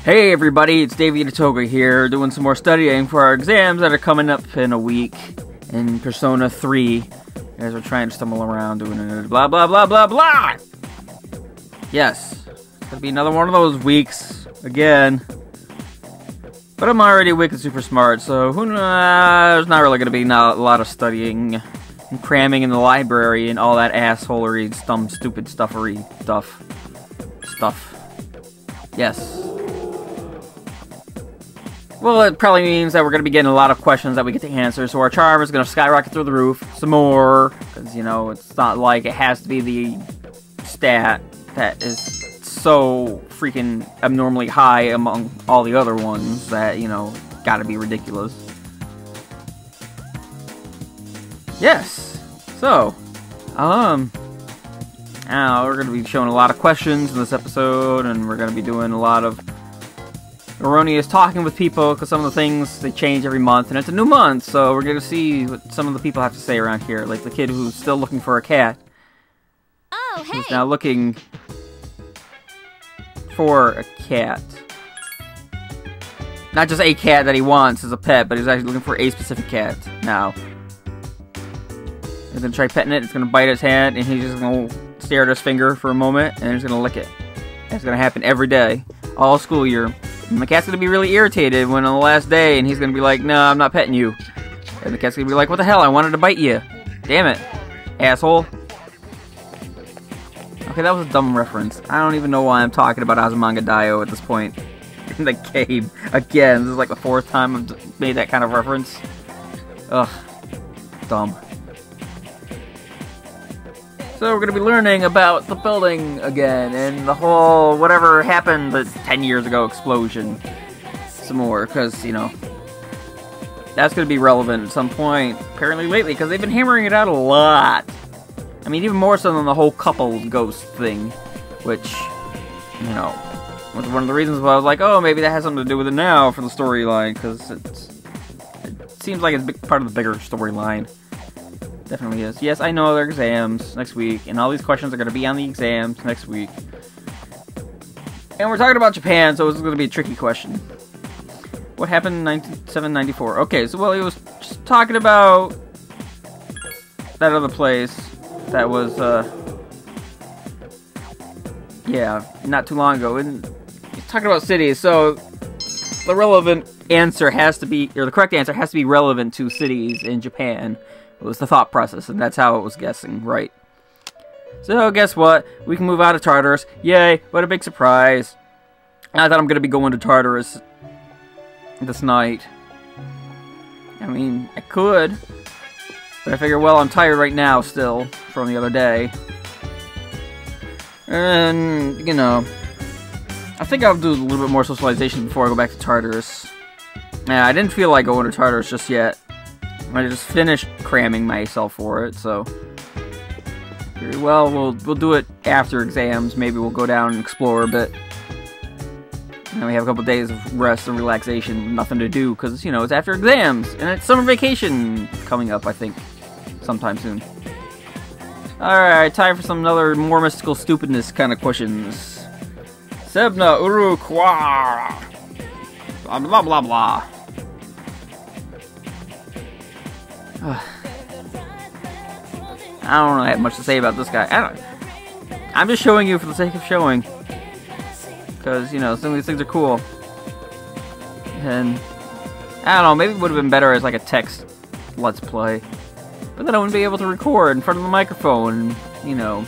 Hey everybody, it's Davey Toga here, doing some more studying for our exams that are coming up in a week in Persona 3. You guys are trying to stumble around doing it, blah blah blah blah blah! Yes, it's gonna be another one of those weeks, again. But I'm already wicked super smart, so who knows, there's not really gonna be a lot of studying and cramming in the library and all that assholery, dumb, stupid stuffery stuff. Yes. Well, it probably means that we're going to be getting a lot of questions that we get to answer, so our charm is going to skyrocket through the roof some more, because, you know, it's not like it has to be the stat that is so freaking abnormally high among all the other ones that, you know, gotta be ridiculous. Yes! So, we're going to be showing a lot of questions in this episode, and we're going to be doing a lot of erroneous talking with people, because some of the things, they change every month, and it's a new month, so we're going to see what some of the people have to say around here. Like the kid who's still looking for a cat. Oh, hey! Who's now looking for a cat. Not just a cat that he wants as a pet, but he's actually looking for a specific cat now. He's going to try petting it, it's going to bite his hand, and he's just going to stare at his finger for a moment, and he's going to lick it. That's going to happen every day, all school year. And the cat's going to be really irritated when on the last day, and he's going to be like, no, I'm not petting you. And the cat's going to be like, what the hell, I wanted to bite you. Damn it, asshole. Okay, that was a dumb reference. I don't even know why I'm talking about Azumanga Daioh at this point in the game. Again, this is like the 4th time I've made that kind of reference. Ugh, dumb. So we're going to be learning about the building again, and the whole whatever happened the 10 years ago explosion some more, because, you know, that's going to be relevant at some point, apparently lately, because they've been hammering it out a lot. I mean, even more so than the whole couple ghost thing, which, you know, was one of the reasons why I was like, oh, maybe that has something to do with it now for the storyline, because it seems like it's a big part of the bigger storyline. Definitely is. Yes, I know there are exams next week, and all these questions are going to be on the exams next week. And we're talking about Japan, so this is going to be a tricky question. What happened in 1794? Okay, so, well, he was just talking about that other place that was, yeah, not too long ago. And he's talking about cities, so the relevant answer has to be, or the correct answer has to be relevant to cities in Japan. It was the thought process, and that's how it was guessing, right? So, guess what? We can move out of Tartarus. Yay, what a big surprise. I thought I'm going to be going to Tartarus this night. I mean, I could. But I figure, well, I'm tired right now still from the other day. And, you know, I think I'll do a little bit more socialization before I go back to Tartarus. Yeah, I didn't feel like going to Tartarus just yet. I just finished cramming myself for it, so very well, we'll do it after exams. Maybe we'll go down and explore a bit. And then we have a couple days of rest and relaxation, nothing to do, because, you know, it's after exams, and it's summer vacation coming up, I think, sometime soon. Alright, time for some other more mystical stupidness kind of questions. Sebna Uru Kwa blah blah blah blah. I don't really have much to say about this guy. I'm just showing you for the sake of showing. Because, you know, some of these things are cool. And, I don't know, maybe it would have been better as like a text Let's Play. But then I wouldn't be able to record in front of the microphone and, you know,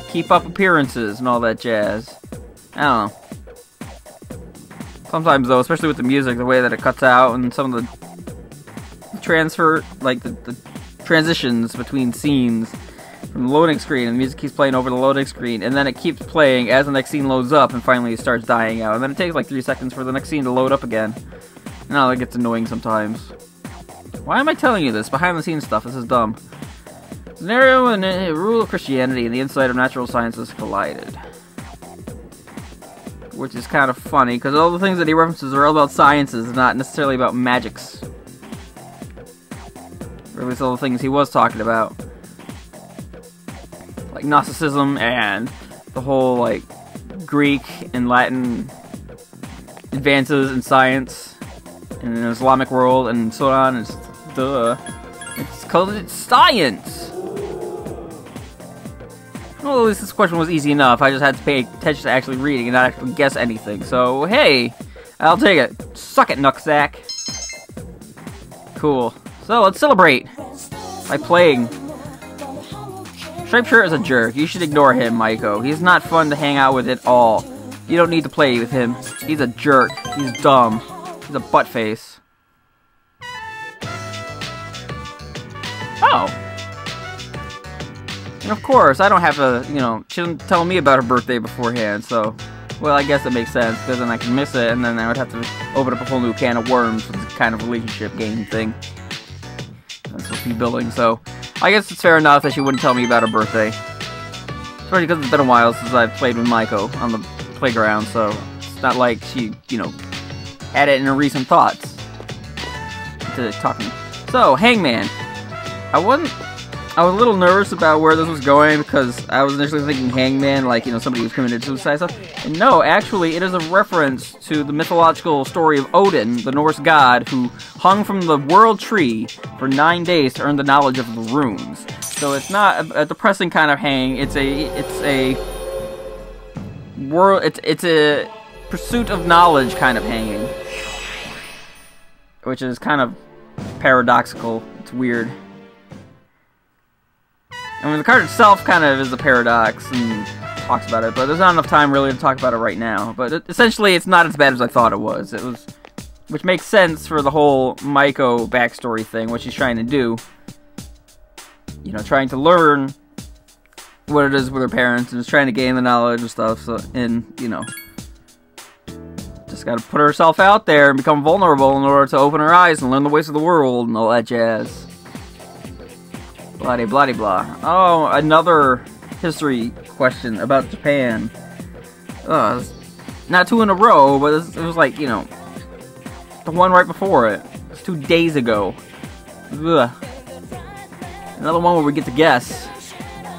keep up appearances and all that jazz. I don't know. Sometimes, though, especially with the music, the way that it cuts out and some of the transfer, like the transitions between scenes from the loading screen, and the music keeps playing over the loading screen, and then it keeps playing as the next scene loads up, and finally it starts dying out, and then it takes like 3 seconds for the next scene to load up again. Now that gets annoying sometimes. Why am I telling you this? Behind the scenes stuff, this is dumb. Scenario and the rule of Christianity and the insight of natural sciences collided. Which is kind of funny, because all the things that he references are all about sciences, not necessarily about magics. Or at least all the things he was talking about. Like Gnosticism and the whole, like, Greek and Latin advances in science in an Islamic world and so on. It's duh. It's called science. Well, at least this question was easy enough. I just had to pay attention to actually reading and not actually guess anything. So, hey, I'll take it. Suck it, Nucksack. Cool. So, let's celebrate by playing. Striped Shirt is a jerk. You should ignore him, Maiko. He's not fun to hang out with at all. You don't need to play with him. He's a jerk. He's dumb. He's a butt face. Oh. And of course, I don't have to, you know, she didn't tell me about her birthday beforehand, so, well, I guess it makes sense, because then I can miss it, and then I would have to open up a whole new can of worms for this kind of relationship game thing I'm supposed to be building, so I guess it's fair enough that she wouldn't tell me about her birthday. Especially because it's been a while since I've played with Maiko on the playground, so it's not like she, you know, had it in her recent thoughts to talking. So, Hangman. I was a little nervous about where this was going because I was initially thinking Hangman, like, you know, somebody who's committed suicide stuff. And no, actually, it is a reference to the mythological story of Odin, the Norse god, who hung from the world tree for 9 days to earn the knowledge of the runes. So it's not a depressing kind of hang. It's a pursuit of knowledge kind of hanging, which is kind of paradoxical. It's weird. I mean, the card itself kind of is a paradox and talks about it, but there's not enough time really to talk about it right now. But essentially, it's not as bad as I thought it was. Which makes sense for the whole Maiko backstory thing, what she's trying to do. You know, trying to learn what it is with her parents, and is trying to gain the knowledge and stuff. So, and you know, just gotta put herself out there and become vulnerable in order to open her eyes and learn the ways of the world and all that jazz. Blah blah blah. Oh, another history question about Japan. Not 2 in a row, but it was like, you know, the one right before it. It's 2 days ago. Ugh. Another one where we get to guess.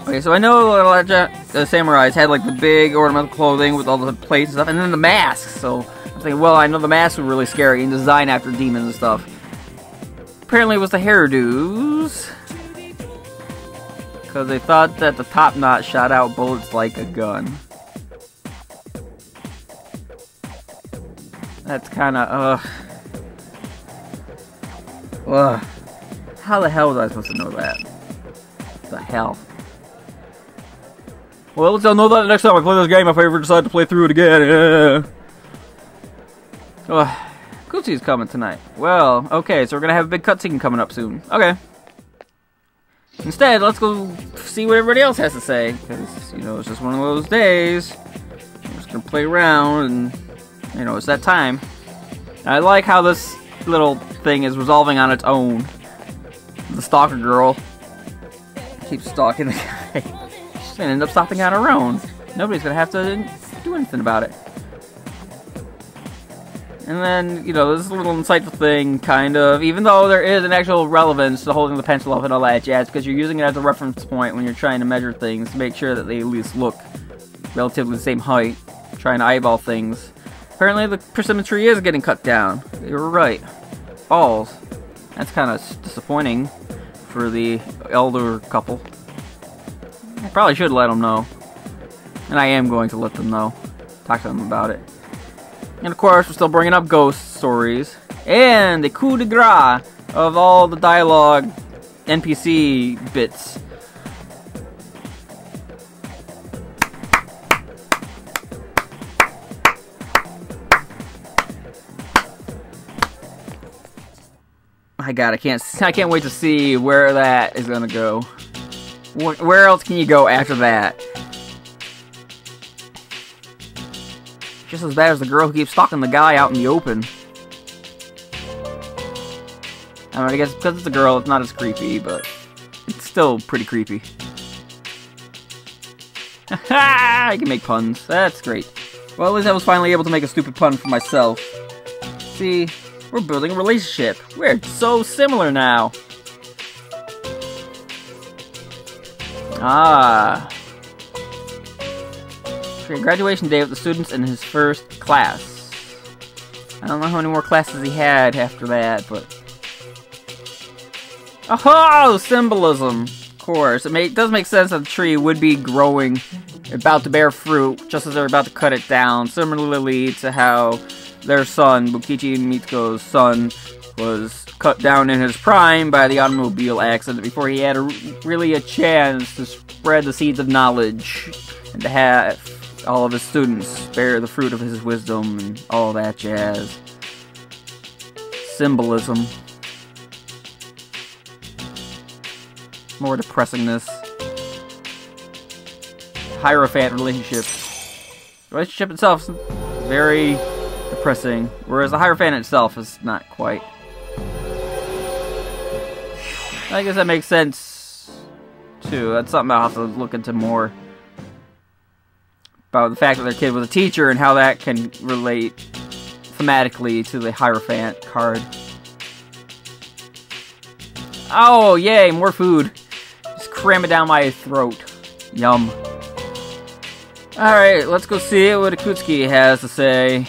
Okay, so I know the samurais had like the big ornamental clothing with all the plates and stuff, and then the masks. So I'm thinking, well, I know the masks were really scary and designed after demons and stuff. Apparently it was the hairdos. Because they thought that the top knot shot out bullets like a gun. That's kinda, ugh. How the hell was I supposed to know that? What the hell? Well, at least I'll know that next time I play this game if I ever decide to play through it again. Gucci's coming tonight. Well, okay, so we're gonna have a big cutscene coming up soon. Okay. Instead, let's go see what everybody else has to say, because, you know, it's just one of those days. I'm just gonna play around, and, you know, it's that time. And I like how this little thing is resolving on its own. The stalker girl keeps stalking the guy. She's gonna end up stopping on her own. Nobody's gonna have to do anything about it. And then, you know, this is a little insightful thing, kind of, even though there is an actual relevance to holding the pencil up and all that jazz, because you're using it as a reference point when you're trying to measure things, to make sure that they at least look relatively the same height, trying to eyeball things. Apparently the persimetry is getting cut down. You were right. Balls. That's kind of disappointing for the elder couple. I probably should let them know. And I am going to let them know. Talk to them about it. And of course, we're still bringing up ghost stories. And the coup de grace of all the dialogue NPC bits. My god, I can't wait to see where that is gonna go. Where else can you go after that? Just as bad as the girl who keeps stalking the guy out in the open. I mean, I guess because it's a girl, it's not as creepy, but it's still pretty creepy. Haha! I can make puns. That's great. Well, at least I was finally able to make a stupid pun for myself. See, we're building a relationship. We're so similar now. Ah. Graduation day with the students in his first class. I don't know how many more classes he had after that, but... Oh, symbolism! Of course. It does make sense that the tree would be growing, about to bear fruit, just as they're about to cut it down. Similarly to how their son, Bukichi and Mitsuko's son, was cut down in his prime by the automobile accident before he had really a chance to spread the seeds of knowledge and to have all of his students bear the fruit of his wisdom and all that jazz. Symbolism. More depressingness. Hierophant relationship. The relationship itself is very depressing, whereas the Hierophant itself is not quite. I guess that makes sense too. That's something I'll have to look into more. About the fact that their kid was a teacher and how that can relate thematically to the Hierophant card. Oh, yay, more food. Just cram it down my throat. Yum. Alright, let's go see what Akutsuki has to say.